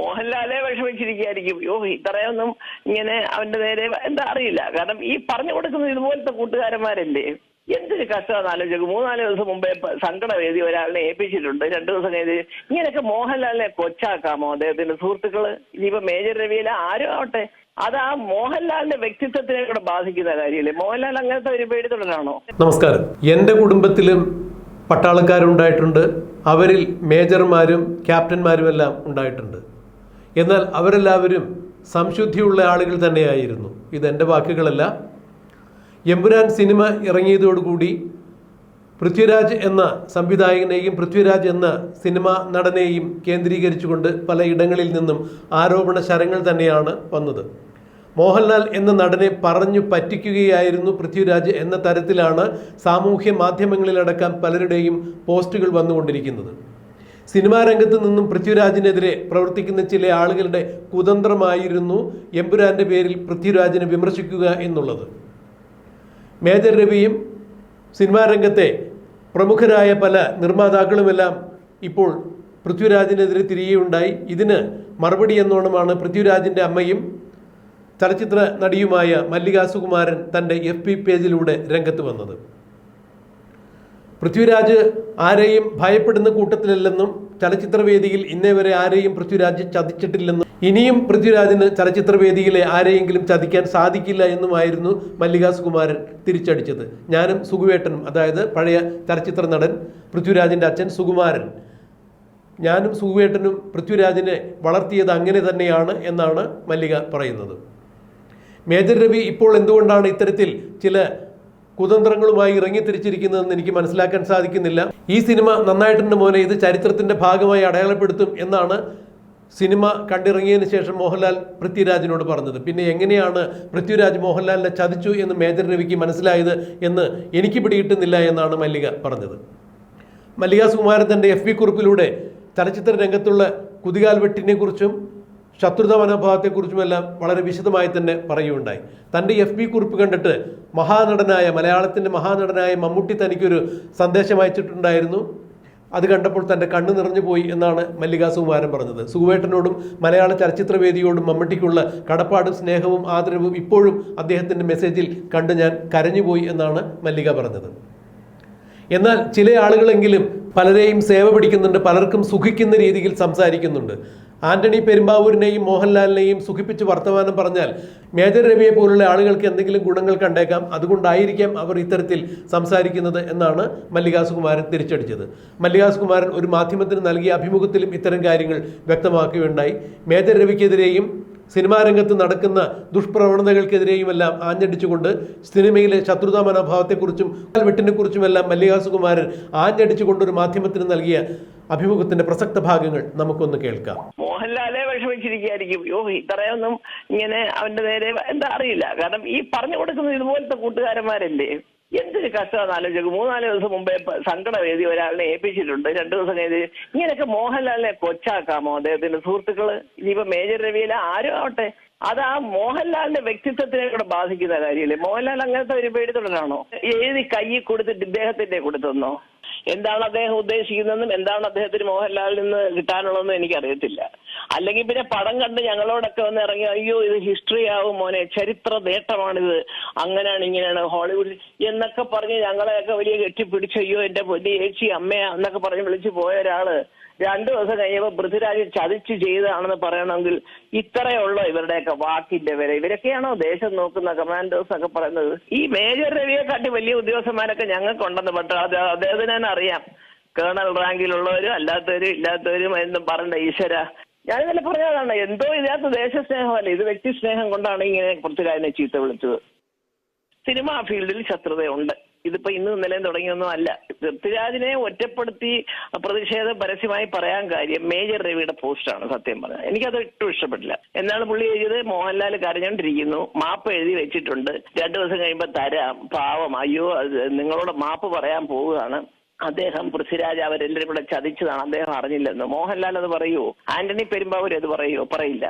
മോഹൻലാലെ വിഷമിച്ചിരിക്കുകയായിരിക്കും. ഇത്രയൊന്നും ഇങ്ങനെ അവന്റെ നേരെ എന്താ അറിയില്ല. കാരണം ഈ പറഞ്ഞു കൊടുക്കുന്നത് ഇതുപോലത്തെ കൂട്ടുകാരന്മാരല്ലേ. എന്തൊരു കഷ്ടമാണെന്ന് ആലോചിക്കും. 3-4 ദിവസം മുമ്പേ സങ്കടവേദി ഒരാളിനെ ഏൽപ്പിച്ചിട്ടുണ്ട്. 2 ദിവസം കഴിഞ്ഞ് ഇങ്ങനെയൊക്കെ മോഹൻലാലിനെ കൊച്ചാക്കാമോ അദ്ദേഹത്തിന്റെ സുഹൃത്തുക്കള്? ഇനിയിപ്പോ മേജർ രവിയിലെ ആരും ആവട്ടെ, അത് ആ മോഹൻലാലിന്റെ വ്യക്തിത്വത്തിനെ കൂടെ ബാധിക്കുന്ന കാര്യമല്ലേ. മോഹൻലാൽ അങ്ങനത്തെ ഒരു പേടിത്തൊടനാണോ? നമസ്കാരം. എൻ്റെ കുടുംബത്തിലും പട്ടാളക്കാരുണ്ടായിട്ടുണ്ട്. അവരിൽ മേജർമാരും ക്യാപ്റ്റന്മാരുമെല്ലാം ഉണ്ടായിട്ടുണ്ട്. എന്നാൽ അവരെല്ലാവരും സംശുദ്ധിയുള്ള ആളുകൾ തന്നെയായിരുന്നു. ഇതെൻ്റെ വാക്കുകളല്ല. എമ്പുരാൻ സിനിമ ഇറങ്ങിയതോടുകൂടി പൃഥ്വിരാജ് എന്ന സംവിധായകനെയും പൃഥ്വിരാജ് എന്ന സിനിമാ നടനെയും കേന്ദ്രീകരിച്ചുകൊണ്ട് പലയിടങ്ങളിൽ നിന്നും ആരോപണ ശരങ്ങൾ തന്നെയാണ് വന്നത്. മോഹൻലാൽ എന്ന നടനെ പറഞ്ഞു പറ്റിക്കുകയായിരുന്നു പൃഥ്വിരാജ് എന്ന തരത്തിലാണ് സാമൂഹ്യ മാധ്യമങ്ങളിലടക്കം പലരുടെയും പോസ്റ്റുകൾ വന്നുകൊണ്ടിരിക്കുന്നത്. സിനിമാ രംഗത്ത് നിന്നും പൃഥ്വിരാജിനെതിരെ പ്രവർത്തിക്കുന്ന ചില ആളുകളുടെ കുതന്ത്രമായിരുന്നു എമ്പുരാൻ്റെ പേരിൽ പൃഥ്വിരാജിനെ വിമർശിക്കുക എന്നുള്ളത്. മേജർ രവിയും സിനിമാ രംഗത്തെ പ്രമുഖരായ പല നിർമ്മാതാക്കളുമെല്ലാം ഇപ്പോൾ പൃഥ്വിരാജിനെതിരെ തിരികെയുണ്ടായി. ഇതിന് മറുപടി എന്നോണമാണ് പൃഥ്വിരാജിൻ്റെ അമ്മയും ചലച്ചിത്ര നടിയുമായ മല്ലിക സുകുമാരൻ തൻ്റെ FB പേജിലൂടെ രംഗത്ത് വന്നത്. പൃഥ്വിരാജ് ആരെയും ഭയപ്പെടുന്ന കൂട്ടത്തിലല്ലെന്നും ചലച്ചിത്രവേദിയിൽ ഇന്നേ വരെ ആരെയും പൃഥ്വിരാജ് ചതിച്ചിട്ടില്ലെന്നും ഇനിയും പൃഥ്വിരാജിന് ചലച്ചിത്രവേദിയിലെ ആരെയെങ്കിലും ചതിക്കാൻ സാധിക്കില്ല എന്നുമായിരുന്നു മല്ലിക സുകുമാരൻ തിരിച്ചടിച്ചത്. ഞാനും സുകുവേട്ടനും, അതായത് പഴയ ചലച്ചിത്ര നടൻ പൃഥ്വിരാജിൻ്റെ അച്ഛൻ സുകുമാരൻ, ഞാനും സുകുവേട്ടനും പൃഥ്വിരാജിനെ വളർത്തിയത് അങ്ങനെ തന്നെയാണ് എന്നാണ് മല്ലിക പറയുന്നത്. മേജർ രവി ഇപ്പോൾ എന്തുകൊണ്ടാണ് ഇത്തരത്തിൽ ചില കുതന്ത്രങ്ങളുമായി ഇറങ്ങിത്തിരിച്ചിരിക്കുന്നതെന്ന് എനിക്ക് മനസ്സിലാക്കാൻ സാധിക്കുന്നില്ല. ഈ സിനിമ നന്നായിട്ടുണ്ട് മോനെ, ഇത് ചരിത്രത്തിൻ്റെ ഭാഗമായി അടയാളപ്പെടുത്തും എന്നാണ് സിനിമ കണ്ടിറങ്ങിയതിന് ശേഷം മോഹൻലാൽ പൃഥ്വിരാജിനോട് പറഞ്ഞത്. പിന്നെ എങ്ങനെയാണ് പൃഥ്വിരാജ് മോഹൻലാലിനെ ചതിച്ചു എന്ന് മേജർ രവിക്ക് മനസ്സിലായത് എന്ന് എനിക്ക് പിടികിട്ടുന്നില്ല എന്നാണ് മല്ലിക പറഞ്ഞത്. മല്ലിക സുകുമാരൻ തൻ്റെ FB കുറിപ്പിലൂടെ ചലച്ചിത്ര രംഗത്തുള്ള കുതികാൽവെട്ടിനെ കുറിച്ചും ശത്രുത മനോഭാവത്തെക്കുറിച്ചുമെല്ലാം വളരെ വിശദമായി തന്നെ പറയുകയുണ്ടായി. തൻ്റെ FB കുറിപ്പ് കണ്ടിട്ട് മലയാളത്തിൻ്റെ മഹാനടനായ മമ്മൂട്ടി തനിക്കൊരു സന്ദേശം അയച്ചിട്ടുണ്ടായിരുന്നു. അത് കണ്ടപ്പോൾ തൻ്റെ കണ്ണ് നിറഞ്ഞു പോയി എന്നാണ് മല്ലിക സുകുമാരൻ പറഞ്ഞത്. സുകുവേട്ടനോടും മലയാള ചലച്ചിത്രവേദിയോടും മമ്മൂട്ടിക്കുള്ള കടപ്പാടും സ്നേഹവും ആദരവും ഇപ്പോഴും അദ്ദേഹത്തിൻ്റെ മെസ്സേജിൽ കണ്ട് ഞാൻ കരഞ്ഞുപോയി എന്നാണ് മല്ലിക പറഞ്ഞത്. എന്നാൽ ചില ആളുകളെങ്കിലും പലരെയും സേവ പിടിക്കുന്നുണ്ട്, പലർക്കും സുഖിക്കുന്ന രീതിയിൽ സംസാരിക്കുന്നുണ്ട്. ആന്റണി പെരുമ്പാവൂരിനെയും മോഹൻലാലിനെയും സുഖിപ്പിച്ച് വർത്തമാനം പറഞ്ഞാൽ മേജർ രവിയെ പോലുള്ള ആളുകൾക്ക് എന്തെങ്കിലും ഗുണങ്ങൾ കണ്ടേക്കാം. അതുകൊണ്ടായിരിക്കാം അവർ ഇത്തരത്തിൽ സംസാരിക്കുന്നത് എന്നാണ് മല്ലിക സുകുമാരൻ തിരിച്ചടിച്ചത്. മല്ലിക സുകുമാരൻ ഒരു മാധ്യമത്തിന് നൽകിയ അഭിമുഖത്തിലും ഇത്തരം കാര്യങ്ങൾ വ്യക്തമാക്കുകയുണ്ടായി. മേജർ രവിക്കെതിരെയും സിനിമാ രംഗത്ത് നടക്കുന്ന ദുഷ്പ്രവണതകൾക്കെതിരെയുമെല്ലാം ആഞ്ഞടിച്ചുകൊണ്ട് സിനിമയിലെ ശത്രുതാ മനോഭാവത്തെക്കുറിച്ചും വെട്ടിനെക്കുറിച്ചുമെല്ലാം മല്ലിക സുകുമാരൻ ആഞ്ഞടിച്ചുകൊണ്ടൊരു മാധ്യമത്തിന് നൽകിയ അഭിമുഖത്തിന്റെ പ്രസക്ത ഭാഗങ്ങൾ നമുക്കൊന്ന് കേൾക്കാം. മോഹൻലാലെ വിഷമിച്ചിരിക്കുകയായിരിക്കും. ഇത്രയൊന്നും ഇങ്ങനെ അവന്റെ നേരെ എന്താ അറിയില്ല. കാരണം ഈ പറഞ്ഞു കൊടുക്കുന്നത് ഇതുപോലത്തെ കൂട്ടുകാരന്മാരല്ലേ. എന്തൊരു കഷ്ടമാണെന്ന് ആലോചിക്കും. 3-4 ദിവസം മുമ്പേ സങ്കടവേദി ഒരാളിനെ ഏൽപ്പിച്ചിട്ടുണ്ട്. 2 ദിവസം കഴിഞ്ഞ് ഇങ്ങനെയൊക്കെ മോഹൻലാലിനെ കൊച്ചാക്കാമോ അദ്ദേഹത്തിന്റെ സുഹൃത്തുക്കള്? ഇനിയിപ്പോ മേജർ രവിയിലെ ആരും ആവട്ടെ, അത് ആ മോഹൻലാലിന്റെ വ്യക്തിത്വത്തിനെ കൂടെ ബാധിക്കുന്ന കാര്യമല്ലേ. മോഹൻലാൽ അങ്ങനത്തെ ഒരു പേടിത്തൊടനാണോ? എഴുതി കൈ കൊടുത്തിട്ട് ഇദ്ദേഹത്തിന്റെ കൊടുത്തെന്നോ? എന്താണ് അദ്ദേഹം ഉദ്ദേശിക്കുന്നതെന്നും എന്താണ് അദ്ദേഹത്തിന് മോഹൻലാലിൽ നിന്ന് കിട്ടാനുള്ളതെന്നും എനിക്കറിയത്തില്ല. അല്ലെങ്കിൽ പിന്നെ പടം കണ്ട് ഞങ്ങളോടൊക്കെ വന്ന് ഇറങ്ങി, അയ്യോ ഇത് ഹിസ്റ്ററി ആവും മോനെ, ചരിത്ര നേട്ടമാണിത്, അങ്ങനെയാണ് ഇങ്ങനെയാണ് ഹോളിവുഡിൽ എന്നൊക്കെ പറഞ്ഞ് ഞങ്ങളെയൊക്കെ വലിയ കെട്ടിപ്പിടിച്ച്, അയ്യോ എന്റെ പൊന്നി ചേച്ചി അമ്മയാ എന്നൊക്കെ പറഞ്ഞ് വിളിച്ചു പോയ ഒരാള് 2 ദിവസം കഴിയുമ്പോൾ പൃഥ്വിരാജ് ചതിച്ച് ചെയ്തതാണെന്ന് പറയണമെങ്കിൽ ഇത്രയുള്ളോ ഇവരുടെയൊക്കെ വാക്കിന്റെ വില? ഇവരൊക്കെയാണോ ദേശം നോക്കുന്ന കമാൻഡോസ് ഒക്കെ പറയുന്നത്? ഈ മേജർ രവിയെ കാട്ടി വലിയ ഉദ്യോഗസ്ഥന്മാരൊക്കെ ഞങ്ങൾക്കുണ്ടെന്ന് അദ്ദേഹത്തിന് തന്നെ അറിയാം. കേണൽ റാങ്കിലുള്ളവരും അല്ലാത്തവരും ഇല്ലാത്തവരും എന്നും പറയണ്ട ഈശ്വര. ഞാനിന്നലെ പറഞ്ഞതാണ്, എന്തോ ഇതിനകത്ത് ദേശസ്നേഹമല്ല, ഇത് വ്യക്തി സ്നേഹം കൊണ്ടാണ് ഇങ്ങനെ പൃഥ്വിരാജിനെ ചീത്ത വിളിച്ചത്. സിനിമാ ഫീൽഡിൽ ശത്രുതയുണ്ട്. ഇതിപ്പോ ഇന്നും ഇന്നലെയും തുടങ്ങിയൊന്നും അല്ല. പൃഥ്വിരാജിനെ ഒറ്റപ്പെടുത്തി പ്രതിഷേധം പരസ്യമായി പറയാൻ കാര്യം മേജർ രവിയുടെ പോസ്റ്റാണ്. സത്യം പറഞ്ഞാൽ എനിക്കത് ഒട്ടും ഇഷ്ടപ്പെട്ടില്ല. എന്നാണ് പുള്ളി എഴുതിയത്, മോഹൻലാൽ കരഞ്ഞോണ്ടിരിക്കുന്നു, മാപ്പ് എഴുതി വെച്ചിട്ടുണ്ട്, 2 ദിവസം കഴിയുമ്പോൾ തരാം, പാവം, അയ്യോ നിങ്ങളോട് മാപ്പ് പറയാൻ പോവുകയാണ് അദ്ദേഹം, പൃഥ്വിരാജ് അവരെല്ലാവരും കൂടെ ചതിച്ചതാണ്, അദ്ദേഹം അറിഞ്ഞില്ലെന്ന്. മോഹൻലാൽ അത് പറയുമോ? ആന്റണി പെരുമ്പാവൂർ അത് പറയുമോ? പറയില്ല.